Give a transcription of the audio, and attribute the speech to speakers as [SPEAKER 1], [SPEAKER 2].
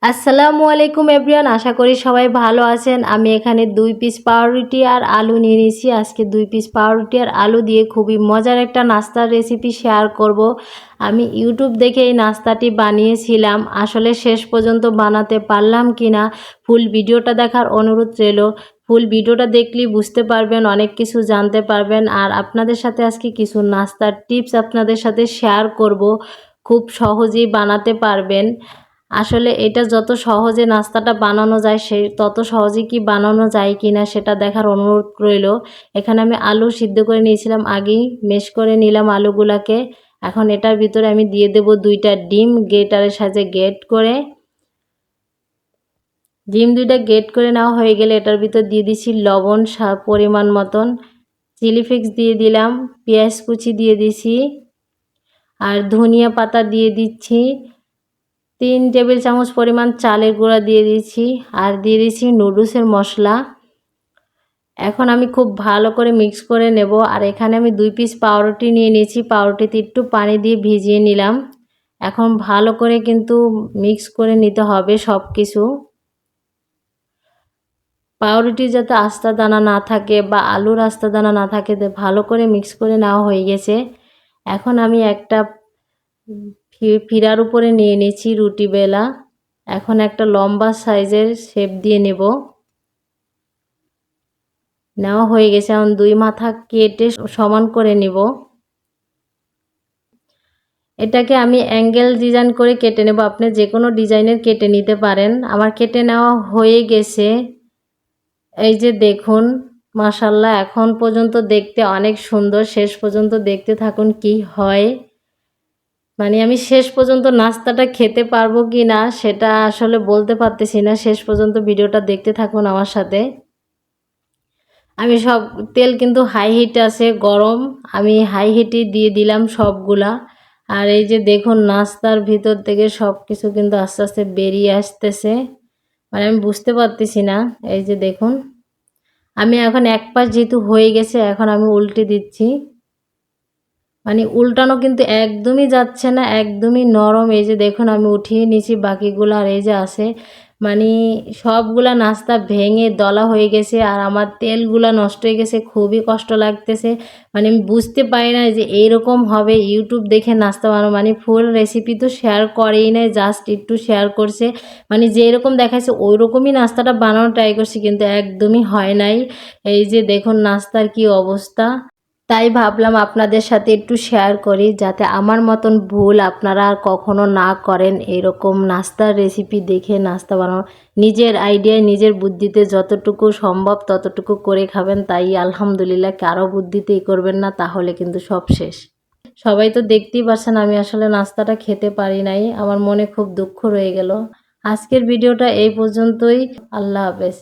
[SPEAKER 1] আসসালামু আলাইকুম এভরিওয়ান, আশা করি সবাই ভালো আছেন। আমি এখানে 2 পিস পাউরুটি আর আলু নিয়ে নিয়েছি। আজকে 2 পিস পাউরুটি আর আলু দিয়ে খুবই মজার একটা নাস্তার রেসিপি শেয়ার করব। আমি ইউটিউব দেখে এই নাস্তাটি বানিয়েছিলাম। আসলে শেষ পর্যন্ত বানাতে পারলাম কিনা ফুল ভিডিওটা দেখার অনুরোধ রইল। ফুল ভিডিওটা দেখলেই বুঝতে পারবেন, অনেক কিছু জানতে পারবেন। আর আপনাদের সাথে আজকে কিছু নাস্তার টিপস আপনাদের সাথে শেয়ার করব, খুব সহজেই বানাতে পারবেন। আসলে এটা যত সহজে নাস্তাটা বানানো যায় তত সহজে কি বানানো যায় কিনা সেটা দেখার অনুরোধ রইল। এখানে আমি আলু সিদ্ধ করে নিয়েছিলাম, আগেই মেশ করে নিলাম আলুগুলাকে। এখন এটার ভিতরে আমি দিয়ে দেব 2টা ডিম গ্রেটারের সাহায্যে গ্রেট করে। ডিম 2টা গ্রেট করে নেওয়া হয়ে গেলে এটার ভিতর দিয়ে দিচ্ছি লবণ পরিমাণ মতন, চিলি ফ্লেক্স দিয়ে দিলাম, পেঁয়াজ কুচি দিয়ে দিছি, আর ধনিয়া পাতা দিয়ে দিচ্ছি। 3 টেবিল চামচ পরিমাণ চালের গুঁড়া দিয়ে দিচ্ছি, আর দিয়ে দিচ্ছি নুডলসের মশলা। এখন আমি খুব ভালো করে মিক্স করে নেব। আর এখানে আমি 2 পিস পাউরুটি নিয়ে নিয়েছি, পাউরুটিতে একটু পানি দিয়ে ভিজিয়ে নিলাম। এখন ভালো করে কিন্তু মিক্স করে নিতে হবে সব কিছু। পাউরুটি যাতে আস্তা দানা না থাকে বা আলুর আস্তা দানা না থাকে, ভালো করে মিক্স করে নেওয়া হয়ে গেছে। এখন আমি একটা ফিরার উপরে নিয়ে নিয়েছি রুটি বেলা। এখন একটা লম্বা সাইজের শেপ দিয়ে নেওয়া হয়ে গেছে। এখন 2 মাথা কেটে সমান করে নেব। এটাকে আমি অ্যাঙ্গেল ডিজাইন করে কেটে নেব। আপনি যে কোনো ডিজাইনের কেটে নিতে পারেন। আমার কেটে নেওয়া হয়ে গেছে। এই যে দেখুন, মাশাআল্লাহ এখন পর্যন্ত দেখতে অনেক সুন্দর। শেষ পর্যন্ত দেখতে থাকুন কি হয়। মানে আমি শেষ পর্যন্ত নাস্তাটা খেতে পারবো কি না সেটা আসলে বলতে পারতেছি না। শেষ পর্যন্ত ভিডিওটা দেখতে থাকুন আমার সাথে। আমি সব তেল কিন্তু হাই হিট আছে, গরম। আমি হাই হিটে দিয়ে দিলাম সবগুলা। আর এই যে দেখুন, নাস্তার ভিতর থেকে সব কিছু কিন্তু আস্তে আস্তে বেরিয়ে আসতেছে। মানে আমি বুঝতে পারতেছি না। এই যে দেখুন, আমি এখন এক পাশ যেহেতু হয়ে গেছে, এখন আমি উল্টে দিচ্ছি। মানে উল্টানো কিন্তু একদমই যাচ্ছে না, একদমই নরম। এই যে দেখুন, আমি উঠিয়ে নিয়েছি বাকিগুলো। আর এই যে আছে, মানে সবগুলা নাস্তা ভেঙে দলা হয়ে গেছে। আর আমার তেলগুলা নষ্ট হয়ে গেছে, খুবই কষ্ট লাগতেছে। মানে আমি বুঝতে পারি না যে এইরকম হবে। ইউটিউব দেখে নাস্তা বানানো, মানে ফুল রেসিপি তো শেয়ার করেই নাই, জাস্ট একটু শেয়ার করছে। মানে যেরকম দেখাচ্ছে ওই রকমই নাস্তাটা বানানো ট্রাই করছি, কিন্তু একদমই হয় নাই। এই যে দেখুন নাস্তার কি অবস্থা। তাই ভাবলাম আপনাদের সাথে একটু শেয়ার করি, যাতে আমার মতন ভুল আপনারা আর কখনো না করেন। এরকম নাস্তার রেসিপি দেখে নাস্তা বানানো, নিজের আইডিয়ায় নিজের বুদ্ধিতে যতটুকু সম্ভব ততটুকু করে খাবেন। তাই আলহামদুলিল্লাহ, কারো বুদ্ধিতেই করবেন না, তাহলে কিন্তু সব শেষ। সবাই তো দেখতেই পাচ্ছেন আমি আসলে নাস্তাটা খেতে পারি নাই। আমার মনে খুব দুঃখ রয়ে গেল। আজকের ভিডিওটা এই পর্যন্তই। আল্লাহ হাফেজ।